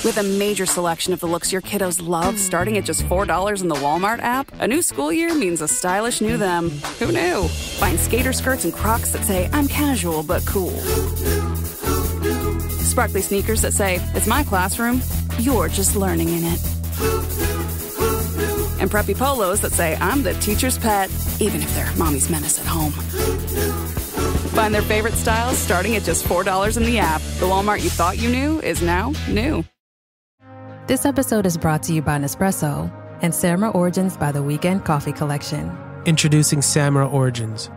With a major selection of the looks your kiddos love starting at just $4 in the Walmart app, a new school year means a stylish new them. Who knew? Find skater skirts and Crocs that say, I'm casual but cool. Sparkly sneakers that say, it's my classroom, you're just learning in it. And preppy polos that say, I'm the teacher's pet, even if they're mommy's menace at home. Find their favorite styles starting at just $4 in the app. The Walmart you thought you knew is now new. This episode is brought to you by Nespresso and Samra Origins by the Weekend Coffee Collection. Introducing Samra Origins.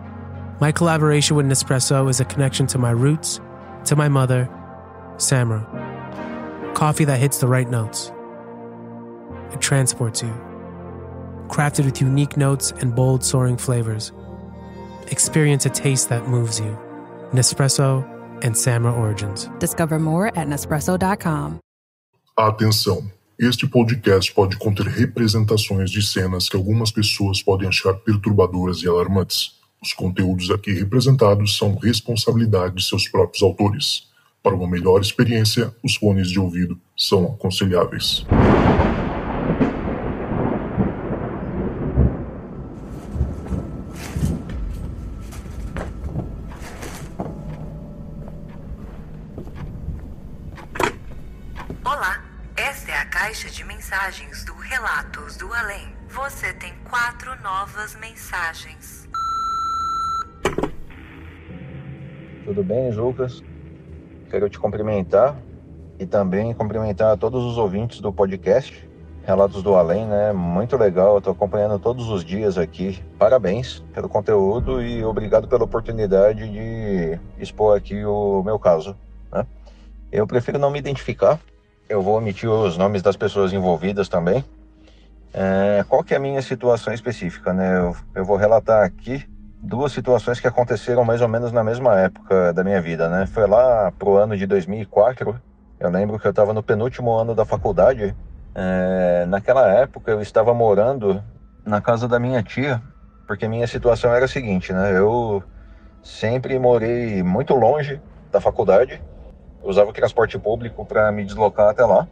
My collaboration with Nespresso is a connection to my roots, to my mother, Samra. Coffee that hits the right notes. It transports you. Crafted with unique notes and bold soaring flavors. Experience a taste that moves you. Nespresso and Samra Origins. Discover more at Nespresso.com. Atenção! Este podcast pode conter representações de cenas que algumas pessoas podem achar perturbadoras e alarmantes. Os conteúdos aqui representados são responsabilidade de seus próprios autores. Para uma melhor experiência, os fones de ouvido são aconselháveis. Olá, esta é a caixa de mensagens do Relatos do Além. Você tem 4 novas mensagens. Tudo bem, Lucas? Quero te cumprimentar e também cumprimentar todos os ouvintes do podcast Relatos do Além, né? Muito legal, eu tô acompanhando todos os dias aqui. Parabéns pelo conteúdo e obrigado pela oportunidade de expor aqui o meu caso, né? Eu prefiro não me identificar. Eu vou omitir os nomes das pessoas envolvidas também. Qual que é a minha situação específica, né? Eu vou relatar aqui 2 situações que aconteceram mais ou menos na mesma época da minha vida, né? Foi lá pro ano de 2004. Eu lembro que eu estava no penúltimo ano da faculdade. Naquela época eu estava morando na casa da minha tia, porque minha situação era a seguinte, né? Eu sempre morei muito longe da faculdade. Usava o transporte público para me deslocar até lá.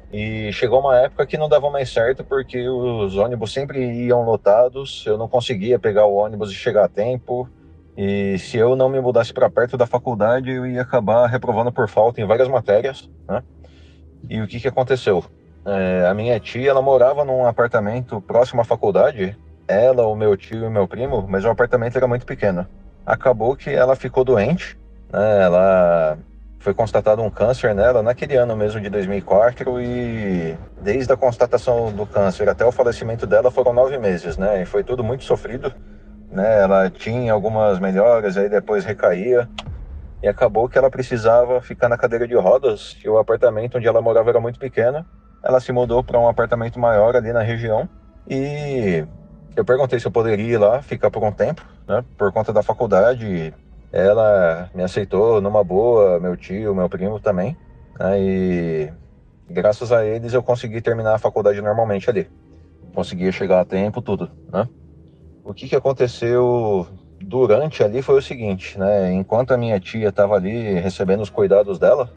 E chegou uma época que não dava mais certo porque os ônibus sempre iam lotados, eu não conseguia pegar o ônibus e chegar a tempo. E se eu não me mudasse para perto da faculdade, eu ia acabar reprovando por falta em várias matérias, né? E o que aconteceu? A minha tia, ela morava num apartamento próximo à faculdade, ela, o meu tio e o meu primo, mas o apartamento era muito pequeno. Acabou que ela ficou doente, né? Ela... Foi constatado um câncer nela naquele ano mesmo de 2004 e desde a constatação do câncer até o falecimento dela foram 9 meses, né? E foi tudo muito sofrido, né? Ela tinha algumas melhoras, aí depois recaía e acabou que ela precisava ficar na cadeira de rodas e o apartamento onde ela morava era muito pequeno. Ela se mudou para um apartamento maior ali na região e eu perguntei se eu poderia ir lá ficar por um tempo, né? Por conta da faculdade. Ela me aceitou numa boa, meu tio, meu primo também, né? E graças a eles eu consegui terminar a faculdade normalmente ali. Conseguia chegar a tempo, tudo, né? O que aconteceu durante ali foi o seguinte, né? Enquanto a minha tia estava ali recebendo os cuidados dela,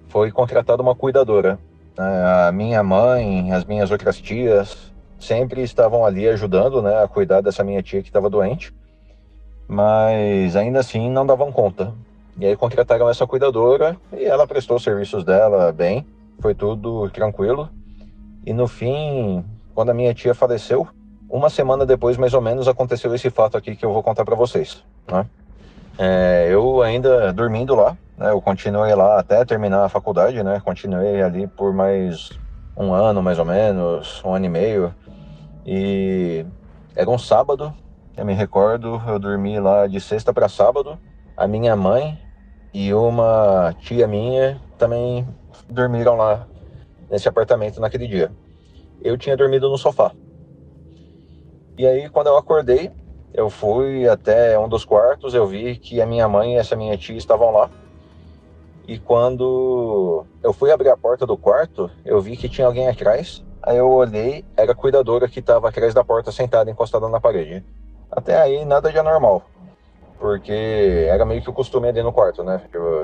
foi contratada uma cuidadora, né? A minha mãe, as minhas outras tias, sempre estavam ali ajudando, né? A cuidar dessa minha tia que estava doente. Mas ainda assim não davam conta. E aí contrataram essa cuidadora e ela prestou os serviços dela bem, foi tudo tranquilo. E no fim, quando a minha tia faleceu, uma semana depois mais ou menos aconteceu esse fato aqui que eu vou contar para vocês, né? Eu ainda dormindo lá, né? Eu continuei lá até terminar a faculdade, né? Continuei ali por mais um ano mais ou menos, 1 ano e meio. E era um sábado. Eu me recordo, eu dormi lá de sexta para sábado. A minha mãe e uma tia minha também dormiram lá nesse apartamento naquele dia. Eu tinha dormido no sofá. E aí, quando eu acordei, eu fui até um dos quartos, eu vi que a minha mãe e essa minha tia estavam lá. E quando eu fui abrir a porta do quarto, eu vi que tinha alguém atrás. Aí eu olhei, era a cuidadora que estava atrás da porta, sentada, encostada na parede. Até aí, nada de anormal, porque era meio que o costume ali no quarto, né?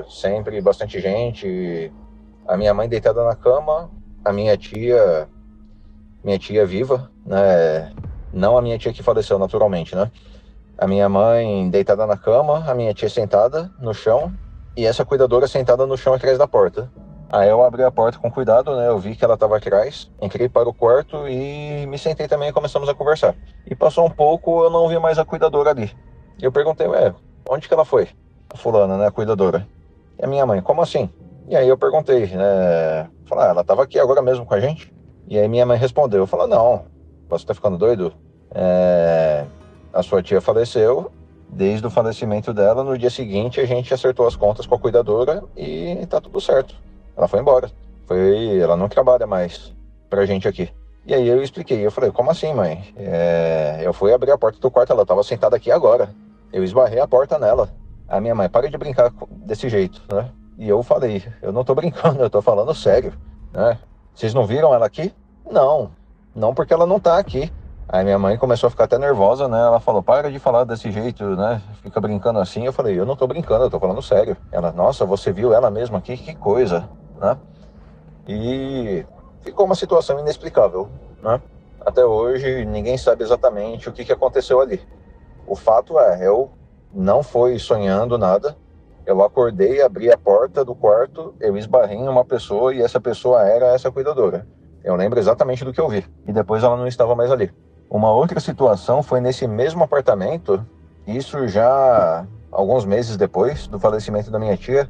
Sempre bastante gente, a minha mãe deitada na cama, a minha tia viva, né? Não a minha tia que faleceu naturalmente, né? A minha mãe deitada na cama, a minha tia sentada no chão e essa cuidadora sentada no chão atrás da porta. Aí eu abri a porta com cuidado, né? Eu vi que ela estava atrás, entrei para o quarto e me sentei também e começamos a conversar. E passou um pouco, eu não vi mais a cuidadora ali. E eu perguntei, onde que ela foi? A fulana, né? A cuidadora. E a minha mãe, como assim? E aí eu perguntei, né? Falei, ela estava aqui agora mesmo com a gente? E aí minha mãe respondeu, falou, não, você tá ficando doido? A sua tia faleceu, desde o falecimento dela, no dia seguinte a gente acertou as contas com a cuidadora e tá tudo certo. Ela foi embora. Ela não trabalha mais pra gente aqui. E aí eu expliquei, eu falei, como assim, mãe? Eu fui abrir a porta do quarto, ela tava sentada aqui agora. Eu esbarrei a porta nela. A minha mãe, para de brincar desse jeito, né? E eu falei, eu não tô brincando, eu tô falando sério, né? Vocês não viram ela aqui? Não porque ela não tá aqui. Aí minha mãe começou a ficar até nervosa, né? Ela falou, para de falar desse jeito, né? Fica brincando assim. Eu falei, eu não tô brincando, eu tô falando sério. Ela, nossa, você viu ela mesmo aqui? Que coisa, né? E ficou uma situação inexplicável, né? Até hoje ninguém sabe exatamente o que aconteceu ali. O fato eu não fui sonhando nada. Eu acordei, abri a porta do quarto, eu esbarrei em uma pessoa e essa pessoa era essa cuidadora. Eu lembro exatamente do que eu vi. E depois ela não estava mais ali. Uma outra situação foi nesse mesmo apartamento, isso já alguns meses depois do falecimento da minha tia.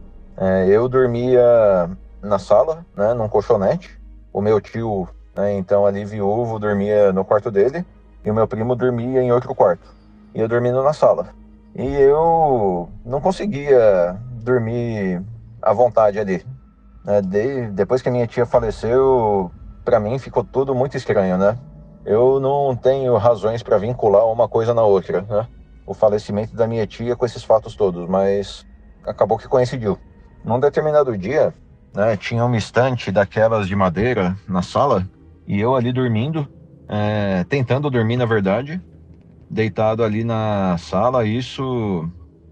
Eu dormia na sala, né, num colchonete. O meu tio, né, então ali viúvo, dormia no quarto dele. E o meu primo dormia em outro quarto. E eu dormindo na sala. E eu não conseguia dormir à vontade ali. Depois que a minha tia faleceu, pra mim ficou tudo muito estranho, né? Eu não tenho razões para vincular uma coisa na outra, né? O falecimento da minha tia com esses fatos todos, mas acabou que coincidiu. Num determinado dia, né, tinha uma estante daquelas de madeira na sala, e eu ali dormindo, tentando dormir na verdade, deitado ali na sala,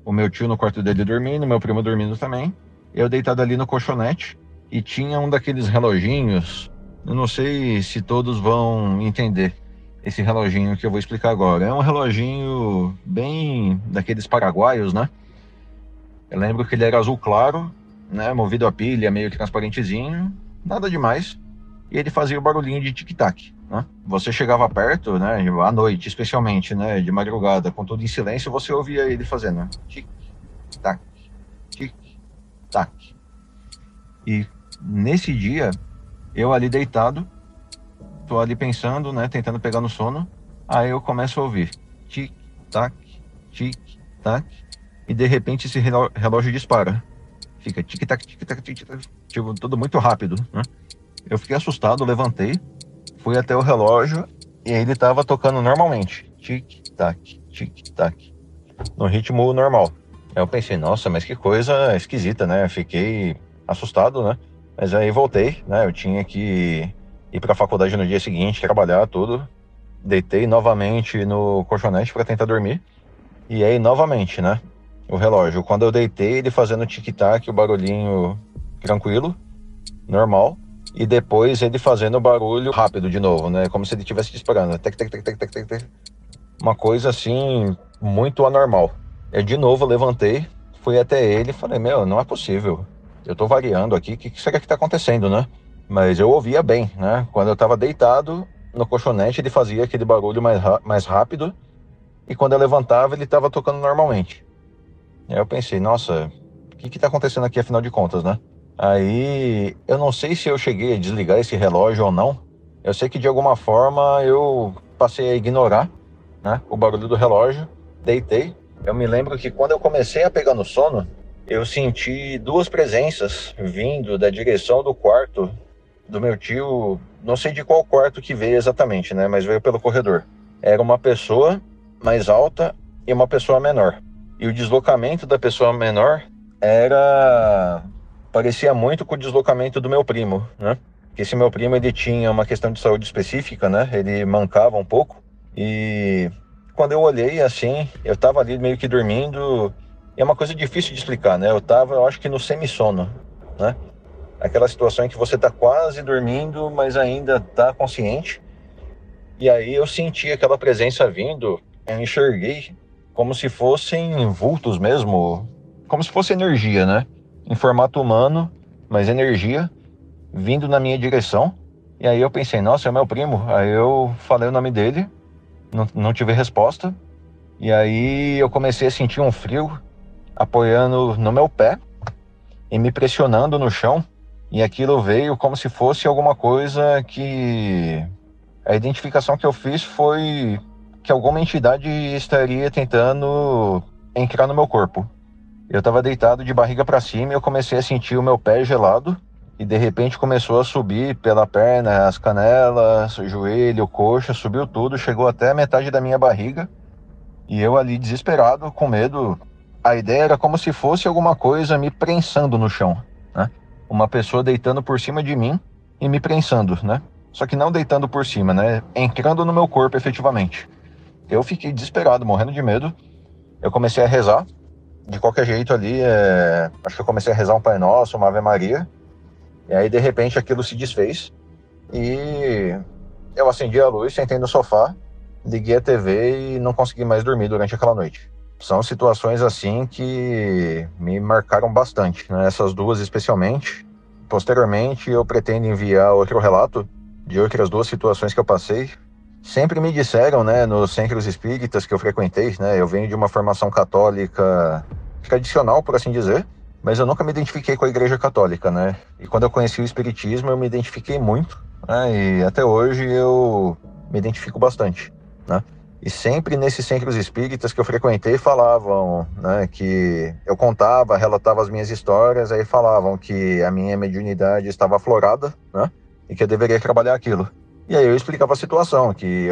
o meu tio no quarto dele dormindo, meu primo dormindo também, eu deitado ali no colchonete, e tinha um daqueles reloginhos. Eu não sei se todos vão entender esse reloginho que eu vou explicar agora. É um reloginho bem daqueles paraguaios, né? Eu lembro que ele era azul claro, né? Movido a pilha, meio transparentezinho, nada demais. E ele fazia o barulhinho de tic-tac, né? Você chegava perto, né? À noite, especialmente, né? De madrugada, com tudo em silêncio, você ouvia ele fazendo tic-tac, tic-tac. E nesse dia, eu ali deitado, tô ali pensando, né, tentando pegar no sono, aí eu começo a ouvir tic-tac, tic-tac, e de repente esse relógio dispara. Fica tic-tac, tic-tac, tic-tac, tipo, tudo muito rápido, né? Eu fiquei assustado, levantei, fui até o relógio e ele tava tocando normalmente. Tic-tac, tic-tac, no ritmo normal. Aí eu pensei, nossa, mas que coisa esquisita, né? Fiquei assustado, né? Mas aí voltei, né? Eu tinha que ir para a faculdade no dia seguinte, trabalhar, tudo. Deitei novamente no colchonete para tentar dormir. E aí, novamente, né? O relógio. Quando eu deitei, ele fazendo tic-tac, o barulhinho tranquilo, normal. E depois ele fazendo o barulho rápido de novo, né? Como se ele estivesse disparando. Tec, tec, tec, tec, tec, tec, tec. Uma coisa assim, muito anormal. Eu de novo levantei, fui até ele e falei, não é possível. Eu tô variando aqui, o que será que tá acontecendo, né? Mas eu ouvia bem, né? Quando eu tava deitado no colchonete, ele fazia aquele barulho mais rápido. E quando eu levantava, ele tava tocando normalmente. Aí eu pensei, nossa, o que tá acontecendo aqui, afinal de contas, né? Aí, eu não sei se eu cheguei a desligar esse relógio ou não. Eu sei que de alguma forma eu passei a ignorar, né, o barulho do relógio, deitei. Eu me lembro que quando eu comecei a pegar no sono, eu senti duas presenças vindo da direção do quarto do meu tio. Não sei de qual quarto que veio exatamente, né? Mas veio pelo corredor. Era uma pessoa mais alta e uma pessoa menor. E o deslocamento da pessoa menor parecia muito com o deslocamento do meu primo, né? Porque esse meu primo, ele tinha uma questão de saúde específica, né? Ele mancava um pouco. E quando eu olhei assim, eu tava ali meio que dormindo. É uma coisa difícil de explicar, né? Eu acho que no semissono, né? Aquela situação em que você tá quase dormindo, mas ainda tá consciente. E aí eu senti aquela presença vindo, eu enxerguei como se fossem vultos mesmo, como se fosse energia, né? Em formato humano, mas energia, vindo na minha direção. E aí eu pensei, nossa, é meu primo. Aí eu falei o nome dele, não tive resposta. E aí eu comecei a sentir um frio apoiando no meu pé e me pressionando no chão. E aquilo veio como se fosse alguma coisa que... A identificação que eu fiz foi que alguma entidade estaria tentando entrar no meu corpo. Eu estava deitado de barriga para cima e eu comecei a sentir o meu pé gelado. E de repente começou a subir pela perna, as canelas, o joelho, coxa, subiu tudo, chegou até a metade da minha barriga. E eu ali desesperado, com medo. A ideia era como se fosse alguma coisa me prensando no chão, né? Uma pessoa deitando por cima de mim e me prensando, né? Só que não deitando por cima, né? Entrando no meu corpo efetivamente. Eu fiquei desesperado, morrendo de medo. Eu comecei a rezar. De qualquer jeito ali, acho que eu comecei a rezar um Pai Nosso, uma Ave Maria. E aí, de repente, aquilo se desfez. E eu acendi a luz, sentei no sofá, liguei a TV e não consegui mais dormir durante aquela noite. São situações assim que me marcaram bastante, né? Essas duas especialmente. Posteriormente, eu pretendo enviar outro relato de outras duas situações que eu passei. Sempre me disseram, né, nos centros espíritas que eu frequentei, né, eu venho de uma formação católica tradicional, por assim dizer, mas eu nunca me identifiquei com a Igreja Católica, né, e quando eu conheci o Espiritismo eu me identifiquei muito, né, e até hoje eu me identifico bastante, né, e sempre nesses centros espíritas que eu frequentei falavam, né, que eu contava, relatava as minhas histórias, aí falavam que a minha mediunidade estava aflorada, né, e que eu deveria trabalhar aquilo. E aí eu explicava a situação, que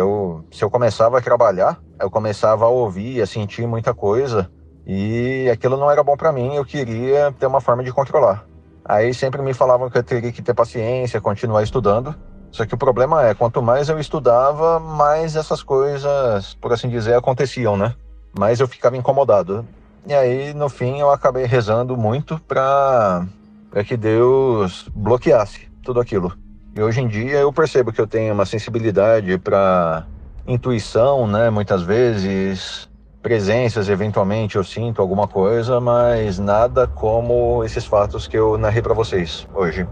se eu começava a trabalhar, eu começava a ouvir, a sentir muita coisa, e aquilo não era bom para mim, eu queria ter uma forma de controlar. Aí sempre me falavam que eu teria que ter paciência, continuar estudando, só que o problema é, quanto mais eu estudava, mais essas coisas, por assim dizer, aconteciam, né? Mais eu ficava incomodado. E aí, no fim, eu acabei rezando muito para que Deus bloqueasse tudo aquilo. E hoje em dia eu percebo que eu tenho uma sensibilidade para intuição, né? Muitas vezes, presenças, eventualmente eu sinto alguma coisa, mas nada como esses fatos que eu narrei para vocês hoje.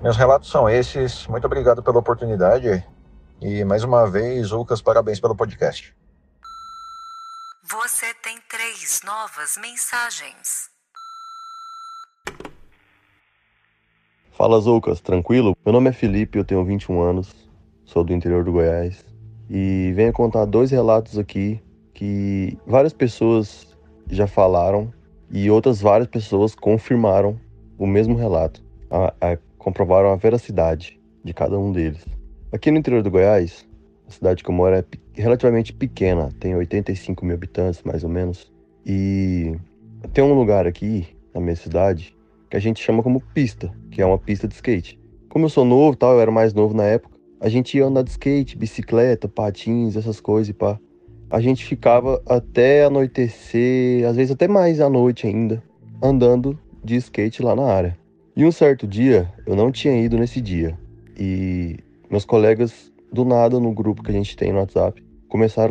Meus relatos são esses. Muito obrigado pela oportunidade. E mais uma vez, Lucas, parabéns pelo podcast. Você tem 3 novas mensagens. Fala, Zoucas, tranquilo? Meu nome é Felipe, eu tenho 21 anos, sou do interior do Goiás e venho contar 2 relatos aqui que várias pessoas já falaram e outras várias pessoas confirmaram o mesmo relato, comprovaram a veracidade de cada um deles. Aqui no interior do Goiás, a cidade que eu moro é relativamente pequena, tem 85 mil habitantes mais ou menos, e tem um lugar aqui na minha cidade que a gente chama como pista, que é uma pista de skate. Como eu sou novo, eu era mais novo na época, a gente ia andar de skate, bicicleta, patins, essas coisas e pá. A gente ficava até anoitecer, às vezes até mais à noite ainda, andando de skate lá na área. E um certo dia, eu não tinha ido nesse dia, e meus colegas, do nada, no grupo que a gente tem no WhatsApp,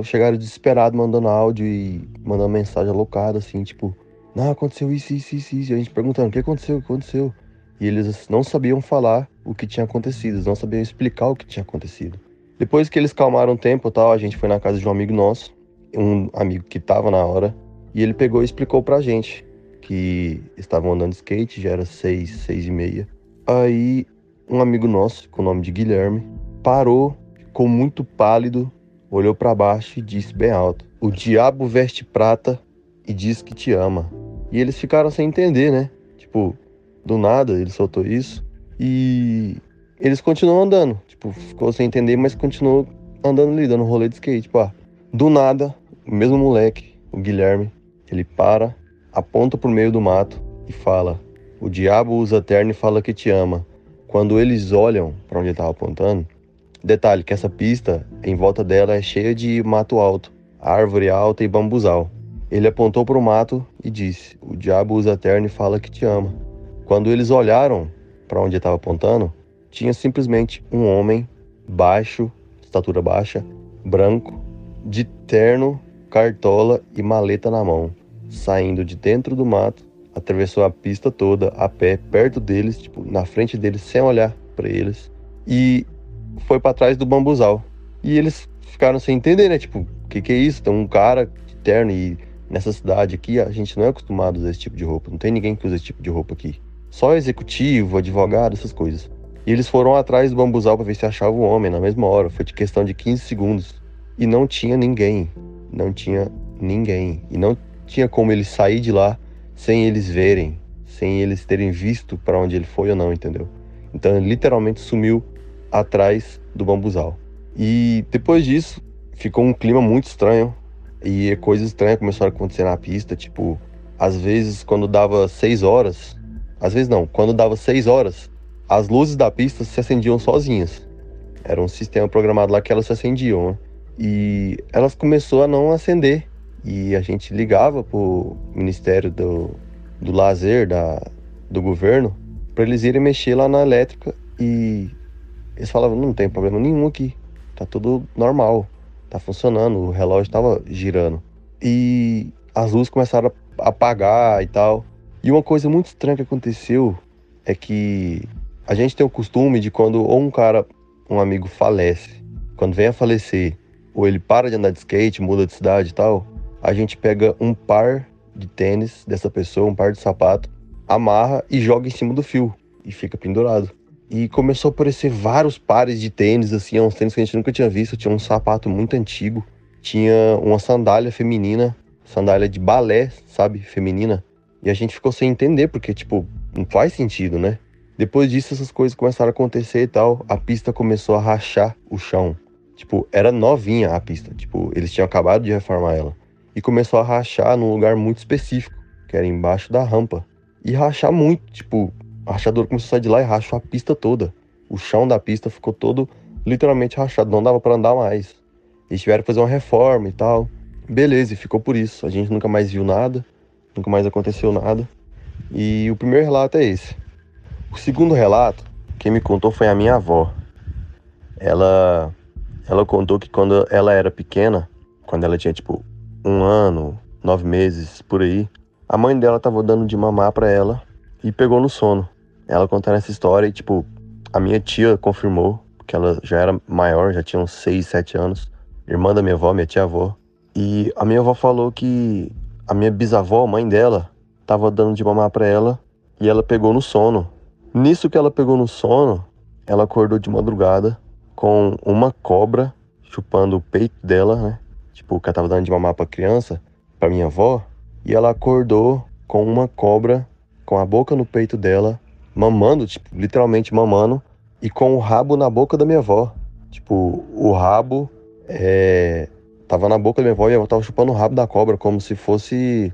chegaram desesperados, mandando áudio e mandando mensagem alocada, assim, tipo, não, aconteceu isso. E a gente perguntando, o que aconteceu? E eles não sabiam falar o que tinha acontecido, eles não sabiam explicar o que tinha acontecido. Depois que eles calmaram o tempo, a gente foi na casa de um amigo nosso, um amigo que tava na hora, e ele pegou e explicou pra gente que estavam andando de skate, já era 6h30. Aí, um amigo nosso, com o nome de Guilherme, parou, ficou muito pálido, olhou pra baixo e disse bem alto, o diabo veste prata e diz que te ama. E eles ficaram sem entender, né? Tipo, do nada ele soltou isso. E eles continuam andando. Tipo, ficou sem entender, mas continuou andando ali, dando rolê de skate. Pá. Do nada, o mesmo moleque, o Guilherme, ele para, aponta pro meio do mato e fala, o diabo usa terno e fala que te ama. Quando eles olham pra onde ele tava apontando, detalhe que essa pista, em volta dela, é cheia de mato alto, árvore alta e bambuzal. Ele apontou para o mato e disse, o diabo usa terno e fala que te ama. Quando eles olharam para onde ele estava apontando, tinha simplesmente um homem baixo, estatura baixa, branco, de terno, cartola e maleta na mão, saindo de dentro do mato, atravessou a pista toda a pé, perto deles, tipo, na frente deles, sem olhar para eles, e foi para trás do bambuzal. E eles ficaram sem entender, né? Tipo, o que é isso? Tem um cara de terno, e nessa cidade aqui a gente não é acostumado a usar esse tipo de roupa, não tem ninguém que usa esse tipo de roupa aqui. Só executivo, advogado, essas coisas. E eles foram atrás do bambuzal para ver se achavam o homem na mesma hora. Foi de questão de 15 segundos. E não tinha ninguém. Não tinha ninguém. E não tinha como ele sair de lá sem eles verem, sem eles terem visto para onde ele foi ou não, entendeu? Então ele literalmente sumiu atrás do bambuzal. E depois disso, ficou um clima muito estranho. E coisas estranhas começaram a acontecer na pista. Tipo, às vezes quando dava 6 horas... Às vezes não, quando dava 6 horas, as luzes da pista se acendiam sozinhas. Era um sistema programado lá que elas se acendiam, né? E elas começaram a não acender. E a gente ligava pro Ministério do Lazer do governo para eles irem mexer lá na elétrica. E eles falavam, não tem problema nenhum aqui. Tá tudo normal. Tá funcionando, o relógio tava girando. E as luzes começaram a apagar e tal. E uma coisa muito estranha que aconteceu é que a gente tem o costume de quando ou um amigo falece, quando vem a falecer, ou ele para de andar de skate, muda de cidade e tal, a gente pega um par de tênis dessa pessoa, um par de sapato, amarra e joga em cima do fio e fica pendurado. E começou a aparecer vários pares de tênis, assim, uns tênis que a gente nunca tinha visto. Tinha um sapato muito antigo, tinha uma sandália feminina, sandália de balé, sabe, feminina. E a gente ficou sem entender, porque, tipo, não faz sentido, né? Depois disso, essas coisas começaram a acontecer e tal. A pista começou a rachar o chão. Tipo, era novinha a pista. Tipo, eles tinham acabado de reformar ela. E começou a rachar num lugar muito específico, que era embaixo da rampa. E rachar muito, tipo, o rachador começou a sair de lá e rachou a pista toda. O chão da pista ficou todo literalmente rachado, não dava pra andar mais. Eles tiveram que fazer uma reforma e tal. Beleza, e ficou por isso. A gente nunca mais viu nada. Nunca mais aconteceu nada. E o primeiro relato é esse. O segundo relato, quem me contou foi a minha avó. Ela contou que quando ela era pequena, quando ela tinha tipo 1 ano, 9 meses, por aí, a mãe dela tava dando de mamar pra ela e pegou no sono. Ela contando essa história e tipo, a minha tia confirmou, porque ela já era maior, já tinha uns 6, 7 anos, irmã da minha avó, minha tia-avó. E a minha avó falou que a minha bisavó, mãe dela, tava dando de mamar pra ela e ela pegou no sono. Nisso que ela pegou no sono, ela acordou de madrugada com uma cobra chupando o peito dela, né? Tipo, que ela tava dando de mamar pra criança, pra minha avó. E ela acordou com uma cobra com a boca no peito dela, mamando, tipo, literalmente mamando, e com o rabo na boca da minha avó. Tipo, o rabo tava na boca da minha avó e minha avó tava chupando o rabo da cobra, como se fosse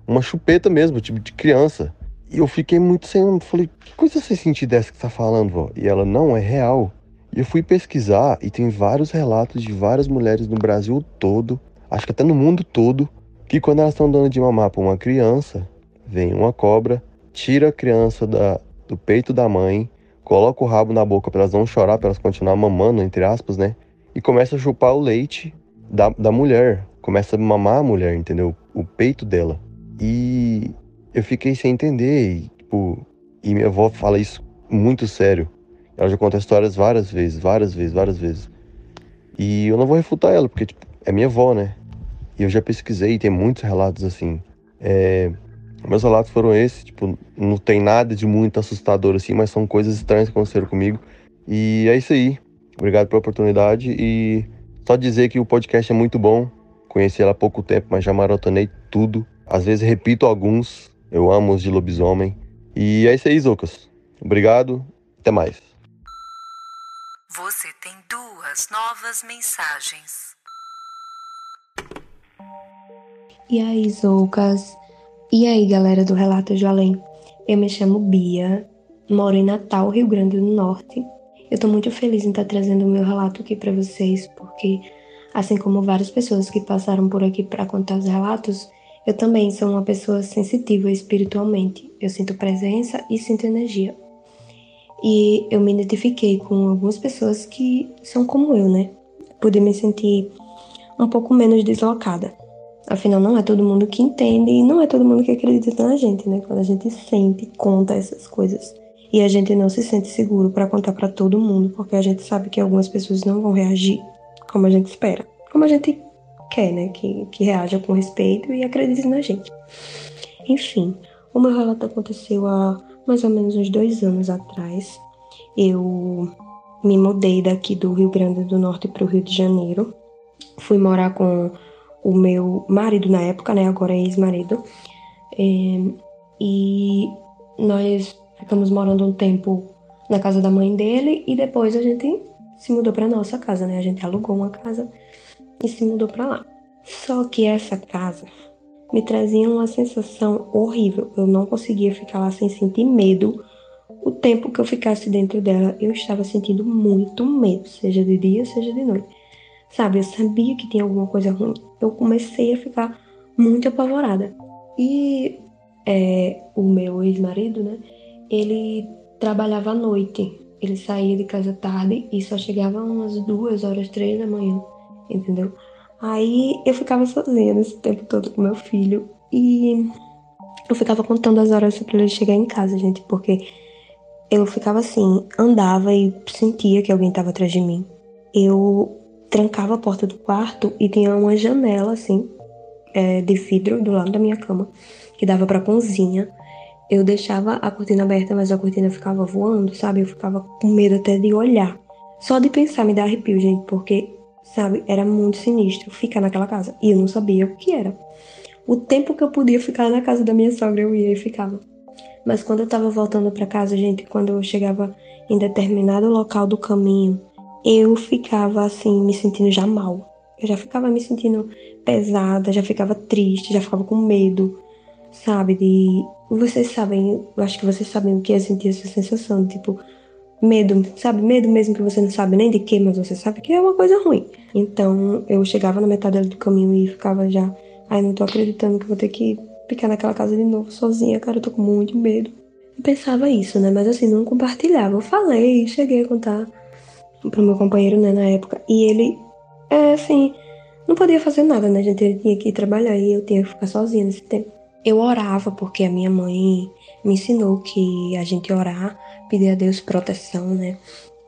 uma chupeta mesmo, tipo de criança. E eu fiquei muito sem... Falei, que coisa sem sentido dessa que você tá falando, vó? E ela, não, é real. E eu fui pesquisar e tem vários relatos de várias mulheres no Brasil todo, acho que até no mundo todo, que quando elas estão dando de mamar pra uma criança, vem uma cobra, tira a criança do peito da mãe, coloca o rabo na boca pra elas não chorar, pra elas continuar mamando, entre aspas, né? E começa a chupar o leite da mulher. Começa a mamar a mulher, entendeu? O peito dela. E eu fiquei sem entender. E, tipo, e minha avó fala isso muito sério. Ela já conta histórias várias vezes. E eu não vou refutar ela, porque, tipo, é minha avó, né? E eu já pesquisei, tem muitos relatos assim. Meus relatos foram esses, tipo, não tem nada de muito assustador assim, mas são coisas estranhas que aconteceram comigo. E é isso aí. Obrigado pela oportunidade e só dizer que o podcast é muito bom. Conheci ela há pouco tempo, mas já maratonei tudo. Às vezes repito alguns. Eu amo os de lobisomem. E é isso aí, Zoucas. Obrigado. Até mais. Você tem 2 novas mensagens. E aí, Zoucas? E aí, galera do Relatos do Além? Eu me chamo Bia, moro em Natal, Rio Grande do Norte. Eu tô muito feliz em estar trazendo o meu relato aqui pra vocês, porque, assim como várias pessoas que passaram por aqui pra contar os relatos, eu também sou uma pessoa sensitiva espiritualmente. Eu sinto presença e sinto energia. E eu me identifiquei com algumas pessoas que são como eu, né? Pude me sentir um pouco menos deslocada. Afinal, não é todo mundo que entende e não é todo mundo que acredita na gente, né? Quando a gente sente, conta essas coisas. E a gente não se sente seguro para contar para todo mundo, porque a gente sabe que algumas pessoas não vão reagir como a gente espera. Como a gente quer, né? Que reaja com respeito e acredite na gente. Enfim, o meu relato aconteceu há mais ou menos uns 2 anos atrás. Eu me mudei daqui do Rio Grande do Norte para o Rio de Janeiro. Fui morar com o meu marido na época, né? Agora é ex-marido. E nós ficamos morando um tempo na casa da mãe dele e depois a gente se mudou para nossa casa, né? A gente alugou uma casa e se mudou para lá. Só que essa casa me trazia uma sensação horrível. Eu não conseguia ficar lá sem sentir medo. O tempo que eu ficasse dentro dela, eu estava sentindo muito medo, seja de dia, seja de noite. Sabe, eu sabia que tinha alguma coisa ruim. Eu comecei a ficar muito apavorada. E o meu ex-marido, né, ele trabalhava à noite. Ele saía de casa tarde e só chegava umas 2 horas, 3 da manhã, entendeu? Aí eu ficava sozinha nesse tempo todo com meu filho e eu ficava contando as horas pra ele chegar em casa, gente, porque eu ficava assim, andava e sentia que alguém estava atrás de mim. Eu trancava a porta do quarto e tinha uma janela, assim, de vidro do lado da minha cama, que dava pra cozinha. Eu deixava a cortina aberta, mas a cortina ficava voando, sabe? Eu ficava com medo até de olhar. Só de pensar me dá arrepio, gente, porque, sabe, era muito sinistro ficar naquela casa. E eu não sabia o que era. O tempo que eu podia ficar na casa da minha sogra, eu ia e ficava. Mas quando eu tava voltando pra casa, gente, quando eu chegava em determinado local do caminho, eu ficava, assim, me sentindo já mal. Eu já ficava me sentindo pesada, já ficava triste, já ficava com medo, sabe? Vocês sabem, eu acho que vocês sabem o que é sentir essa sensação, de, tipo, medo, sabe? Medo mesmo que você não sabe nem de quê, mas você sabe que é uma coisa ruim. Então, eu chegava na metade ali do caminho e ficava já, ai, não tô acreditando que eu vou ter que ficar naquela casa de novo sozinha, cara, eu tô com muito medo. Eu pensava isso, né? Mas assim, não compartilhava. Eu falei, cheguei a contar pro meu companheiro, né, na época. E ele, assim, não podia fazer nada, né, gente? Ele tinha que ir trabalhar e eu tinha que ficar sozinha nesse tempo. Eu orava porque a minha mãe me ensinou que a gente orar, pedir a Deus proteção, né?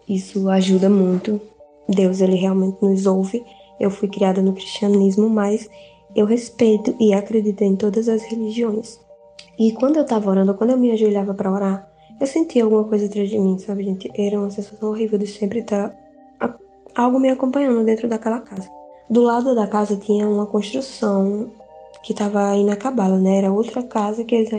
Isso ajuda muito. Deus, ele realmente nos ouve. Eu fui criada no cristianismo, mas eu respeito e acredito em todas as religiões. E quando eu tava orando, quando eu me ajoelhava pra orar, eu sentia alguma coisa atrás de mim, sabe, gente? Era uma sensação horrível de sempre estar algo me acompanhando dentro daquela casa. Do lado da casa tinha uma construção que tava inacabada, né? Era outra casa que eles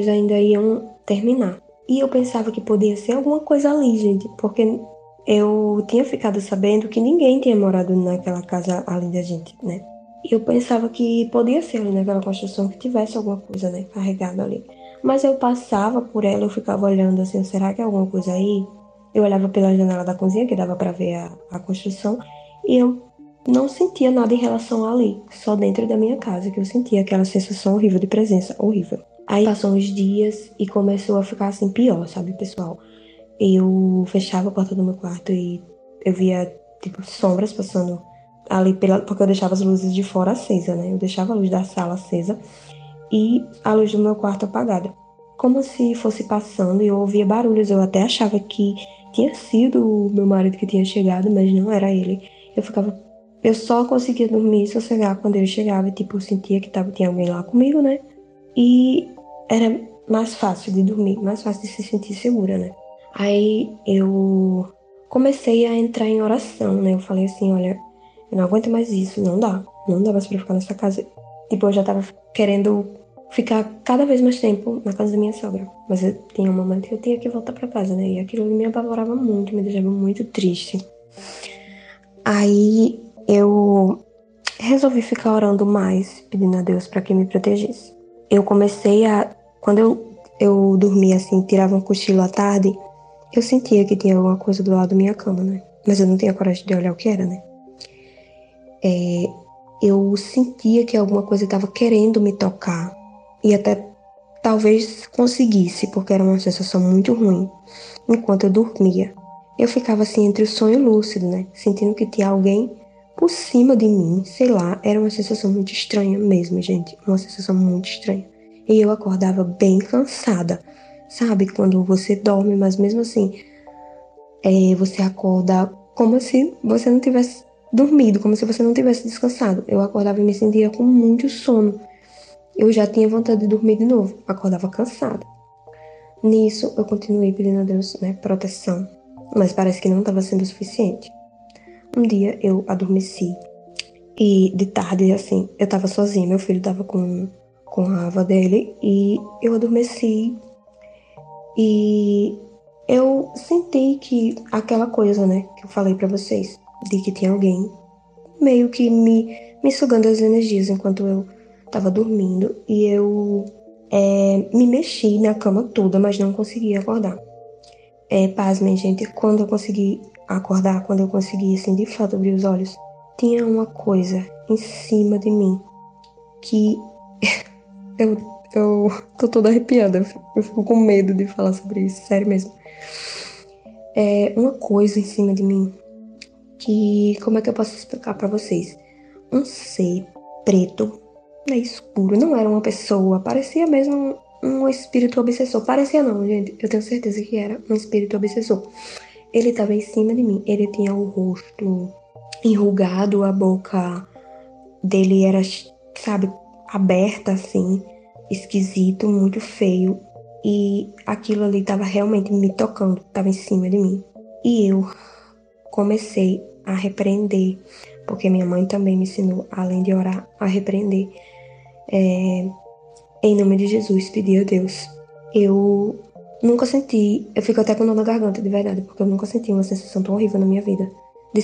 ainda iam terminar. E eu pensava que podia ser alguma coisa ali, gente, porque eu tinha ficado sabendo que ninguém tinha morado naquela casa além da gente, né? E eu pensava que podia ser ali naquela construção que tivesse alguma coisa, né, carregada ali. Mas eu passava por ela, eu ficava olhando assim, será que é alguma coisa aí? Eu olhava pela janela da cozinha, que dava pra ver a construção, e eu não sentia nada em relação ali, só dentro da minha casa, que eu sentia aquela sensação horrível de presença, horrível. Aí passou uns dias e começou a ficar assim pior, sabe, pessoal? Eu fechava a porta do meu quarto e eu via, tipo, sombras passando ali porque eu deixava as luzes de fora acesa, né? Eu deixava a luz da sala acesa e a luz do meu quarto apagada. Como se fosse passando e eu ouvia barulhos. Eu até achava que tinha sido o meu marido que tinha chegado, mas não era ele. Eu só conseguia dormir e sossegar quando ele chegava. Tipo, eu sentia que tinha alguém lá comigo, né? E era mais fácil de dormir, mais fácil de se sentir segura, né? Aí eu comecei a entrar em oração, né? Eu falei assim, olha, eu não aguento mais isso, não dá mais pra ficar nessa casa. Tipo, eu já tava querendo ficar cada vez mais tempo na casa da minha sogra. Mas eu tinha um momento que eu tinha que voltar pra casa, né? E aquilo me apavorava muito, me deixava muito triste. Aí eu resolvi ficar orando mais, pedindo a Deus pra que me protegesse. Eu comecei quando eu dormia assim, tirava um cochilo à tarde, eu sentia que tinha alguma coisa do lado da minha cama, né? Mas eu não tinha coragem de olhar o que era, né? Eu sentia que alguma coisa estava querendo me tocar. E até talvez conseguisse, porque era uma sensação muito ruim. Enquanto eu dormia, eu ficava assim entre o sonho lúcido, né? Sentindo que tinha alguém por cima de mim, sei lá, era uma sensação muito estranha mesmo, gente, uma sensação muito estranha. E eu acordava bem cansada, sabe? Quando você dorme, mas mesmo assim, você acorda como se você não tivesse dormido, como se você não tivesse descansado. Eu acordava e me sentia com muito sono. Eu já tinha vontade de dormir de novo, acordava cansada. Nisso, eu continuei pedindo a Deus, né, proteção, mas parece que não estava sendo o suficiente. Um dia eu adormeci e de tarde, assim, eu tava sozinha, meu filho tava com a avó dele e eu adormeci e eu senti que aquela coisa, né, que eu falei pra vocês, de que tinha alguém meio que me sugando as energias enquanto eu tava dormindo e eu me mexi na cama toda, mas não conseguia acordar. Pasmem, gente, quando eu consegui acordar, quando eu consegui, assim, de fato abrir os olhos, tinha uma coisa em cima de mim que eu tô toda arrepiada, eu fico com medo de falar sobre isso, sério mesmo. Uma coisa em cima de mim que, como é que eu posso explicar pra vocês? Um ser preto, né, escuro, não era uma pessoa, parecia mesmo um espírito obsessor. Parecia não, gente, eu tenho certeza que era um espírito obsessor. Ele estava em cima de mim, ele tinha o rosto enrugado, a boca dele era, sabe, aberta assim, esquisito, muito feio. E aquilo ali estava realmente me tocando, estava em cima de mim. E eu comecei a repreender, porque minha mãe também me ensinou, além de orar, a repreender. Em nome de Jesus, pedi a Deus. Eu nunca senti, eu fico até com dor na garganta, de verdade, porque eu nunca senti uma sensação tão horrível na minha vida. De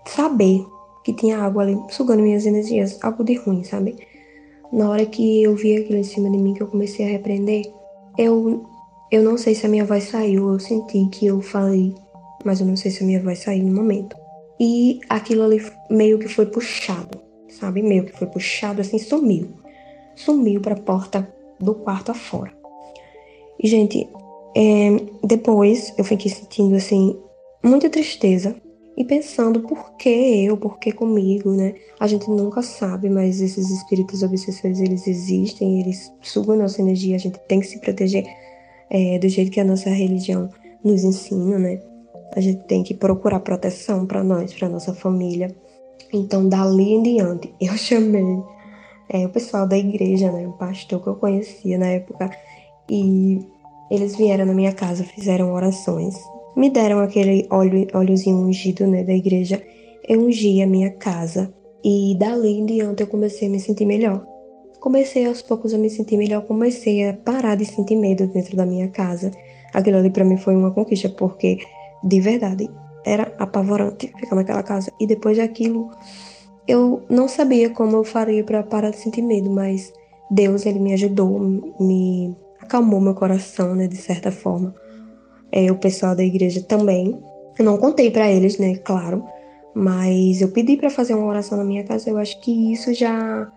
saber que tinha algo ali sugando minhas energias, algo de ruim, sabe? Na hora que eu vi aquilo em cima de mim, que eu comecei a repreender, eu não sei se a minha voz saiu, eu senti que eu falei, mas eu não sei se a minha voz saiu no momento. E aquilo ali meio que foi puxado, sabe? Meio que foi puxado, assim, sumiu pra porta do quarto afora. E, gente, depois eu fiquei sentindo, assim, muita tristeza e pensando por que comigo, né? A gente nunca sabe, mas esses espíritos obsessores, eles existem, eles sugam nossa energia, a gente tem que se proteger do jeito que a nossa religião nos ensina, né? A gente tem que procurar proteção pra nós, pra nossa família. Então, dali em diante, eu chamei o pessoal da igreja, né? O pastor que eu conhecia na época. E eles vieram na minha casa, fizeram orações. Me deram aquele óleozinho ungido, né, da igreja. Eu ungi a minha casa. E dali em diante eu comecei a me sentir melhor. Comecei aos poucos a me sentir melhor. Comecei a parar de sentir medo dentro da minha casa. Aquilo ali pra mim foi uma conquista, porque, de verdade, era apavorante ficar naquela casa. E depois daquilo, eu não sabia como eu faria pra parar de sentir medo, mas Deus, ele me ajudou, me acalmou meu coração, né, de certa forma. O pessoal da igreja também. Eu não contei pra eles, né, claro, mas eu pedi pra fazer uma oração na minha casa. Eu acho que isso já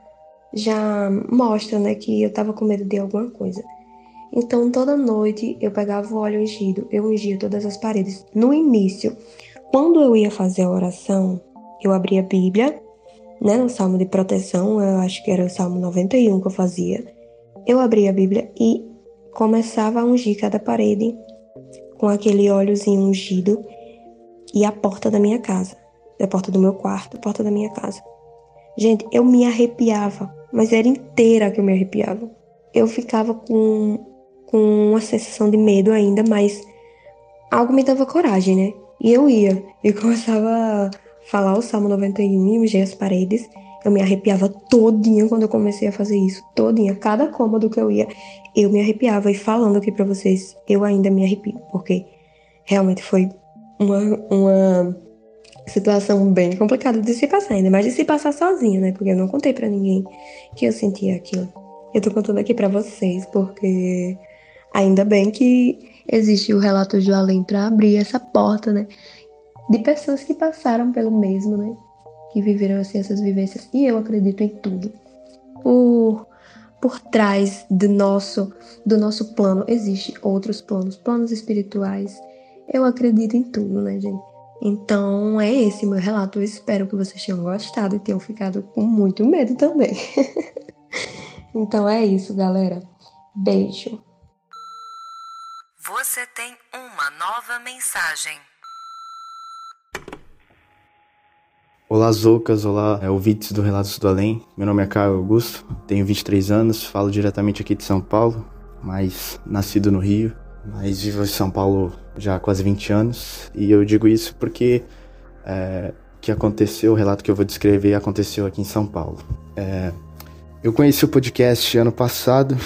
mostra, né, que eu tava com medo de alguma coisa. Então, toda noite eu pegava o óleo ungido, eu ungia todas as paredes. No início, quando eu ia fazer a oração, eu abria a Bíblia, né, no Salmo de Proteção, eu acho que era o Salmo 91 que eu fazia. Eu abria a Bíblia e começava a ungir cada parede com aquele óleozinho ungido e a porta da minha casa, a porta do meu quarto, a porta da minha casa. Gente, eu me arrepiava, mas era inteira que eu me arrepiava. Eu ficava com uma sensação de medo ainda, mas algo me dava coragem, né? E eu ia. Eu começava a falar o Salmo 91 e ungir as paredes. Eu me arrepiava todinha quando eu comecei a fazer isso. Todinha. Cada cômodo que eu ia, eu me arrepiava. E falando aqui pra vocês, eu ainda me arrepio, porque realmente foi uma situação bem complicada de se passar, ainda mais de se passar sozinha, né? Porque eu não contei pra ninguém que eu sentia aquilo. Eu tô contando aqui pra vocês, porque ainda bem que existe o Relatos do Além pra abrir essa porta, né? De pessoas que passaram pelo mesmo, né? Que viveram assim essas vivências. E eu acredito em tudo. Por por trás do nosso plano existem outros planos espirituais. Eu acredito em tudo, né, gente? Então, é esse meu relato. Eu espero que vocês tenham gostado e tenham ficado com muito medo também. Então, é isso, galera. Beijo. Você tem uma nova mensagem. Olá, Zoucas. Olá, ouvintes do Relatos do Além. Meu nome é Caio Augusto, tenho 23 anos, falo diretamente aqui de São Paulo, mas nascido no Rio, mas vivo em São Paulo já há quase 20 anos. E eu digo isso porque o que aconteceu, o relato que eu vou descrever aconteceu aqui em São Paulo. Eu conheci o podcast ano passado,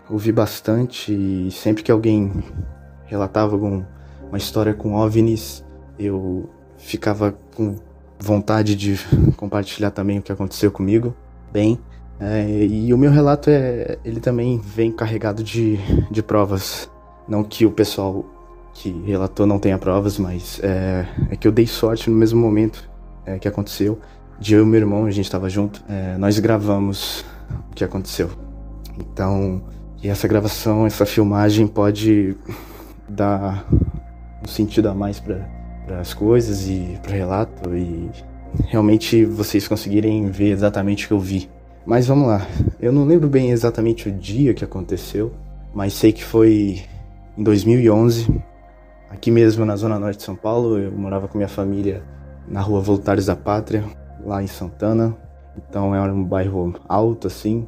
ouvi bastante e sempre que alguém relatava uma história com OVNIs, eu ficava com vontade de compartilhar também o que aconteceu comigo, e o meu relato ele também vem carregado de provas. Não que o pessoal que relatou não tenha provas, mas é que eu dei sorte no mesmo momento que aconteceu. De eu e meu irmão, a gente estava junto, nós gravamos o que aconteceu. Então, e essa gravação, essa filmagem pode dar um sentido a mais para as coisas e para o relato, e realmente vocês conseguirem ver exatamente o que eu vi. Mas vamos lá, eu não lembro bem exatamente o dia que aconteceu, mas sei que foi em 2011, aqui mesmo na Zona Norte de São Paulo. Eu morava com minha família na rua Voluntários da Pátria, lá em Santana. Então era um bairro alto assim,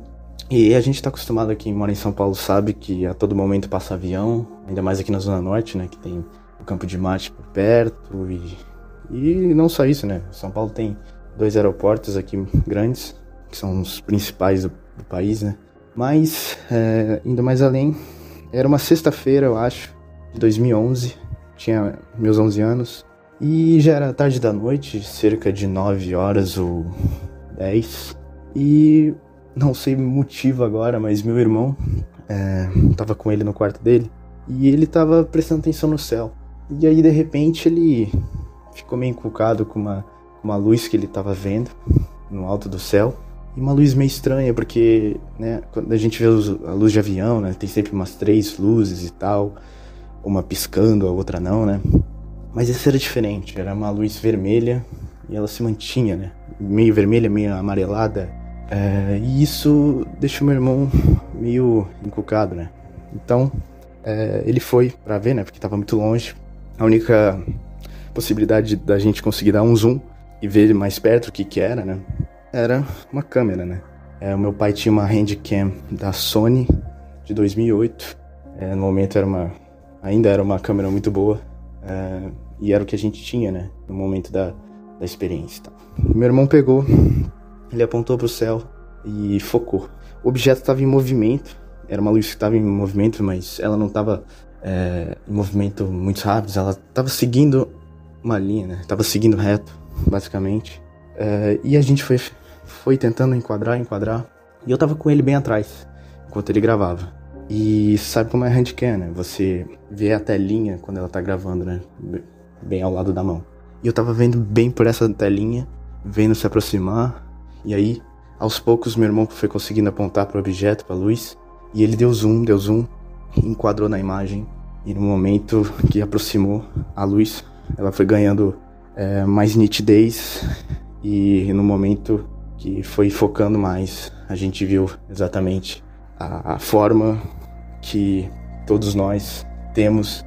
e a gente tá acostumado, aqui mora em São Paulo, sabe que a todo momento passa avião, ainda mais aqui na Zona Norte, né, que tem o Campo de Marte por perto, e não só isso, né, São Paulo tem 2 aeroportos aqui grandes, que são os principais do país, né, mas indo mais além, era uma sexta-feira, eu acho, de 2011, tinha meus 11 anos, e já era tarde da noite, cerca de 9 horas ou 10, e não sei o motivo agora, mas meu irmão, tava com ele no quarto dele, e ele tava prestando atenção no céu. E aí, de repente, ele ficou meio encucado com uma luz que ele tava vendo no alto do céu. E uma luz meio estranha, porque, né, quando a gente vê a luz de avião, né, tem sempre umas 3 luzes e tal, uma piscando, a outra não, né? Mas essa era diferente, era uma luz vermelha e ela se mantinha, né? Meio vermelha, meio amarelada. E isso deixou meu irmão meio encucado, né? Então, ele foi pra ver, né? Porque tava muito longe. A única possibilidade da gente conseguir dar um zoom e ver mais perto o que era, né? Era uma câmera, né? O meu pai tinha uma handcam da Sony de 2008. No momento ainda era uma câmera muito boa. E era o que a gente tinha, né? No momento da experiência. Tá? Meu irmão pegou, ele apontou pro céu e focou. O objeto estava em movimento. Era uma luz que estava em movimento, mas ela não estava em movimento muito rápido. Ela estava seguindo uma linha, né? Estava seguindo reto, basicamente. E a gente foi tentando enquadrar. E eu tava com ele bem atrás, enquanto ele gravava. E sabe como é a handcam, né? Você vê a telinha quando ela tá gravando, né? Bem ao lado da mão. E eu tava vendo bem por essa telinha, vendo se aproximar. E aí, aos poucos, meu irmão foi conseguindo apontar pro objeto, pra luz. E ele deu zoom, enquadrou na imagem. E no momento que aproximou a luz, ela foi ganhando mais nitidez. E no momento que foi focando mais, a gente viu exatamente a forma que todos nós temos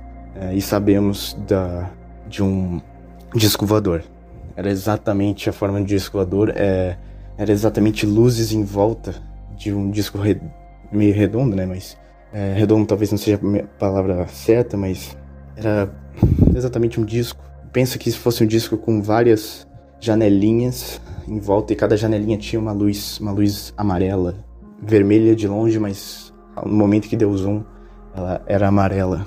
e sabemos de um disco voador. Era exatamente a forma de disco voador, era exatamente luzes em volta de um disco meio redondo, né? Mas redondo talvez não seja a palavra certa, mas era exatamente um disco. Pensa que se fosse um disco com várias janelinhas em volta, e cada janelinha tinha uma luz amarela, vermelha de longe, mas no momento que deu zoom, ela era amarela.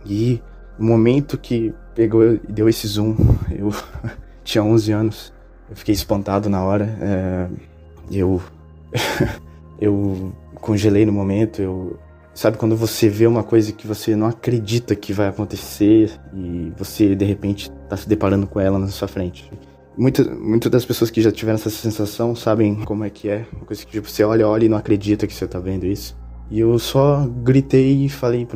E no momento que pegou e deu esse zoom, eu tinha 11 anos, eu fiquei espantado na hora, eu congelei no momento. Sabe quando você vê uma coisa que você não acredita que vai acontecer e você de repente tá se deparando com ela na sua frente? Muitas das pessoas que já tiveram essa sensação sabem como é que é. Uma coisa que tipo, você olha e não acredita que você tá vendo isso. E eu só gritei e falei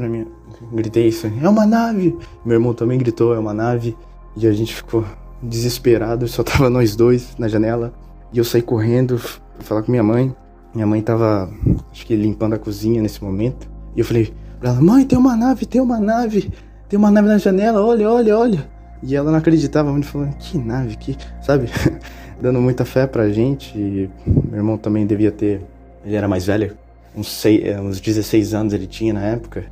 gritei isso, é uma nave! Meu irmão também gritou, é uma nave. E a gente ficou desesperado, só tava nós dois na janela. E eu saí correndo pra falar com minha mãe. Minha mãe tava, acho que limpando a cozinha nesse momento. E eu falei pra ela, mãe, tem uma nave na janela, olha. E ela não acreditava muito, falando, que nave, sabe? Dando muita fé pra gente. E meu irmão também devia ter, ele era mais velho, uns 16 anos ele tinha na época,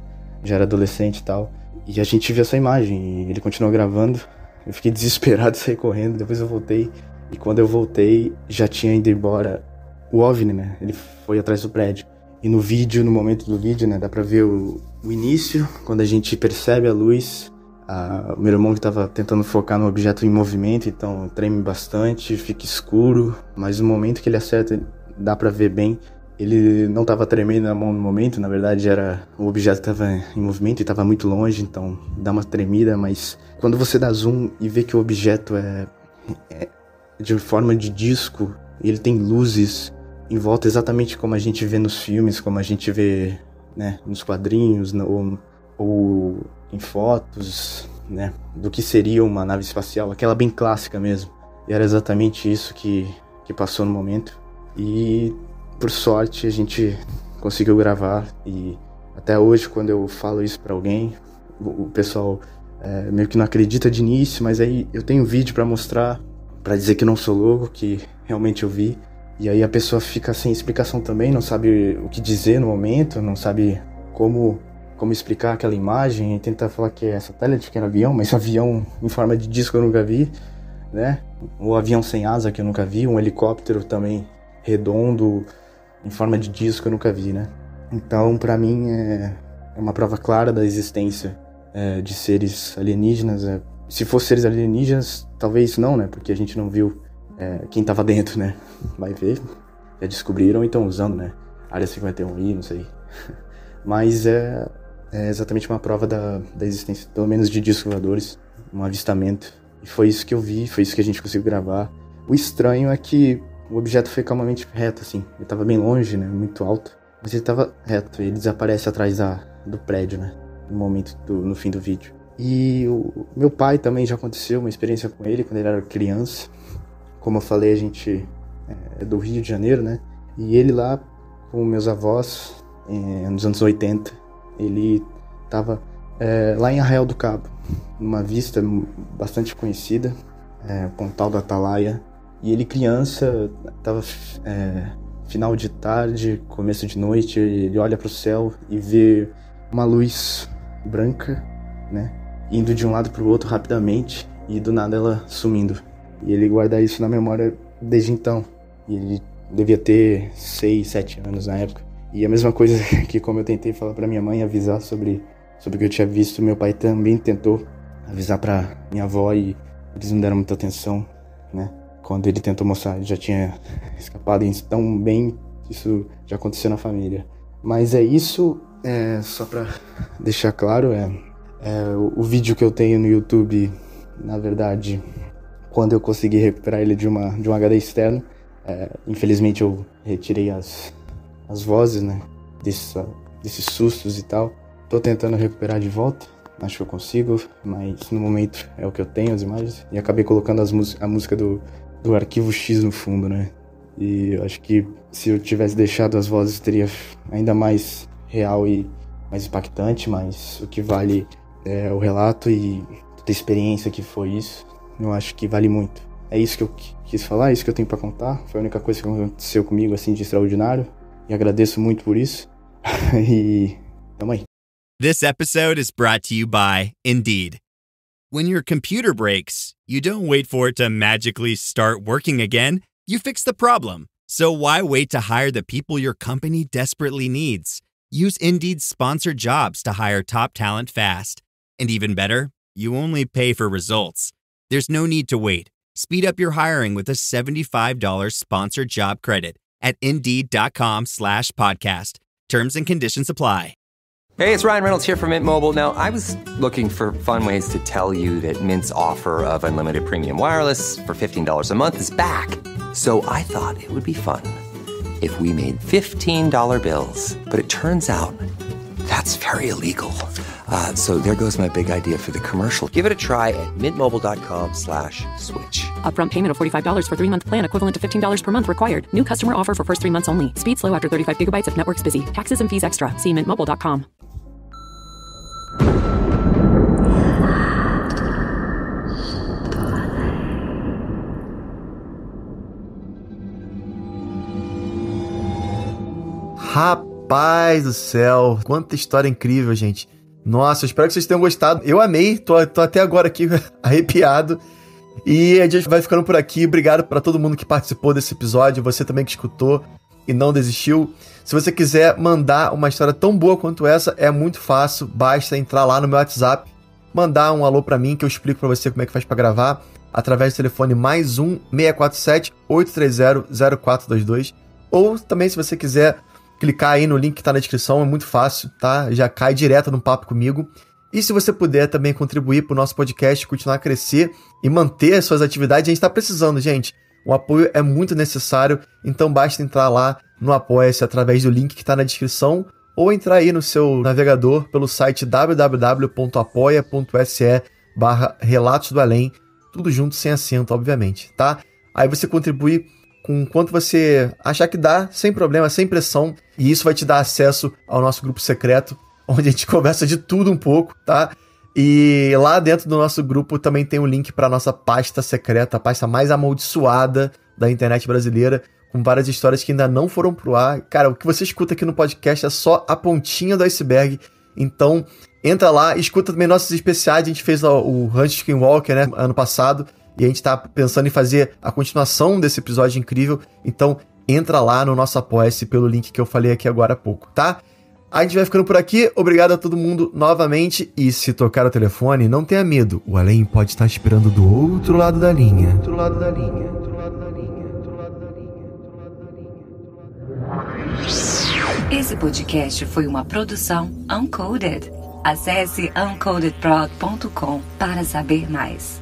já era adolescente e tal. E a gente viu essa imagem e ele continuou gravando. Eu fiquei desesperado, saí correndo, depois eu voltei. E quando eu voltei, já tinha ido embora o OVNI, né? Ele foi atrás do prédio. E no vídeo, no momento do vídeo, né, dá pra ver o início, quando a gente percebe a luz. O meu irmão que tava tentando focar no objeto em movimento, então treme bastante, fica escuro. Mas no momento que ele acerta, dá pra ver bem. Ele não tava tremendo na mão no momento, na verdade era o objeto que tava em movimento e tava muito longe, então dá uma tremida. Mas quando você dá zoom e vê que o objeto é de forma de disco, ele tem luzes em volta exatamente como a gente vê nos filmes, como a gente vê, né, nos quadrinhos ou em fotos, né, do que seria uma nave espacial, aquela bem clássica mesmo. E era exatamente isso que passou no momento. E por sorte a gente conseguiu gravar, e até hoje quando eu falo isso pra alguém, o pessoal meio que não acredita de início, mas aí eu tenho vídeo pra mostrar, pra dizer que não sou louco, que realmente eu vi. E aí a pessoa fica sem explicação também, não sabe o que dizer no momento, não sabe como explicar aquela imagem, e tenta falar que é satélite, que era avião, mas avião em forma de disco eu nunca vi, né? O avião sem asa que eu nunca vi, um helicóptero também redondo em forma de disco eu nunca vi, né? Então, pra mim, é uma prova clara da existência de seres alienígenas. Se fossem seres alienígenas, talvez não, né? Porque a gente não viu quem tava dentro, né? Vai ver, já descobriram e estão usando, né? Área 51i, não sei. Mas é exatamente uma prova da existência, pelo menos de discos voadores, um avistamento. E foi isso que eu vi, foi isso que a gente conseguiu gravar. O estranho é que o objeto foi calmamente reto, assim. Ele tava bem longe, né? Muito alto. Mas ele tava reto. Ele desaparece atrás do prédio, né? No fim do vídeo. E o meu pai também já aconteceu uma experiência com ele quando ele era criança. Como eu falei, a gente é do Rio de Janeiro, né? E ele lá, com meus avós, nos anos 80, ele tava lá em Arraial do Cabo, numa vista bastante conhecida, Pontal do Atalaia. E ele criança, tava final de tarde, começo de noite, ele olha pro céu e vê uma luz branca, né, indo de um lado pro outro rapidamente e do nada ela sumindo. E ele guarda isso na memória desde então. E ele devia ter 6, 7 anos na época. E a mesma coisa que como eu tentei falar pra minha mãe, avisar sobre o que eu tinha visto, meu pai também tentou avisar pra minha avó e eles não deram muita atenção, né. Quando ele tentou mostrar, ele já tinha escapado, então bem, isso já aconteceu na família. Mas isso, só pra deixar claro, o vídeo que eu tenho no YouTube, na verdade, quando eu consegui recuperar ele de um HD externo, infelizmente eu retirei as vozes, né, desses sustos e tal. Tô tentando recuperar de volta, acho que eu consigo, mas no momento é o que eu tenho, as imagens, e acabei colocando a música do Arquivo X no fundo, né? E eu acho que se eu tivesse deixado as vozes teria ainda mais real e mais impactante, mas o que vale é o relato e toda a experiência que foi isso, eu acho que vale muito. É isso que eu quis falar, é isso que eu tenho pra contar, foi a única coisa que aconteceu comigo assim de extraordinário, e agradeço muito por isso, e tamo aí. This episode is brought to you by Indeed. When your computer breaks, you don't wait for it to magically start working again. You fix the problem. So why wait to hire the people your company desperately needs? Use Indeed's sponsored jobs to hire top talent fast. And even better, you only pay for results. There's no need to wait. Speed up your hiring with a $75 sponsored job credit at Indeed.com/podcast. Terms and conditions apply. Hey, it's Ryan Reynolds here from Mint Mobile. Now, I was looking for fun ways to tell you that Mint's offer of unlimited premium wireless for $15 a month is back. So I thought it would be fun if we made $15 bills. But it turns out that's very illegal. So there goes my big idea for the commercial. Give it a try at mintmobile.com/switch. Upfront payment of $45 for 3-month plan, equivalent to $15 per month required. New customer offer for first 3 months only. Speed slow after 35 gigabytes if network's busy. Taxes and fees extra. See mintmobile.com. Rapaz do céu, quanta história incrível, gente. Nossa, eu espero que vocês tenham gostado. Eu amei, tô até agora aqui arrepiado. E a gente vai ficando por aqui. Obrigado para todo mundo que participou desse episódio, você também que escutou e não desistiu. Se você quiser mandar uma história tão boa quanto essa, é muito fácil. Basta entrar lá no meu WhatsApp, mandar um alô para mim que eu explico para você como é que faz para gravar, através do telefone +1 647 830 0422. Ou também, se você quiser clicar aí no link que tá na descrição, é muito fácil, tá? Já cai direto no papo comigo. E se você puder também contribuir pro nosso podcast continuar a crescer e manter as suas atividades, a gente tá precisando, gente. O apoio é muito necessário, então basta entrar lá no Apoia-se através do link que tá na descrição ou entrar aí no seu navegador pelo site www.apoia.se/Relatos do Além, tudo junto, sem acento, obviamente, tá? Aí você contribui com quanto você achar que dá, sem problema, sem pressão, e isso vai te dar acesso ao nosso grupo secreto, onde a gente conversa de tudo um pouco, tá? E lá dentro do nosso grupo também tem um link para nossa pasta secreta, a pasta mais amaldiçoada da internet brasileira, com várias histórias que ainda não foram pro ar. Cara, o que você escuta aqui no podcast é só a pontinha do iceberg, então entra lá, escuta também nossos especiais. A gente fez o Rancho Skinwalker, né, ano passado, e a gente tá pensando em fazer a continuação desse episódio incrível. Então, entra lá no nosso Apoia-se pelo link que eu falei aqui agora há pouco, tá? A gente vai ficando por aqui. Obrigado a todo mundo novamente. E se tocar o telefone, não tenha medo. O Além pode estar esperando do outro lado da linha. Outro lado da linha. Outro lado da linha. Outro lado da linha. Outro lado da linha. Esse podcast foi uma produção Uncoded. Acesse uncodedprod.com para saber mais.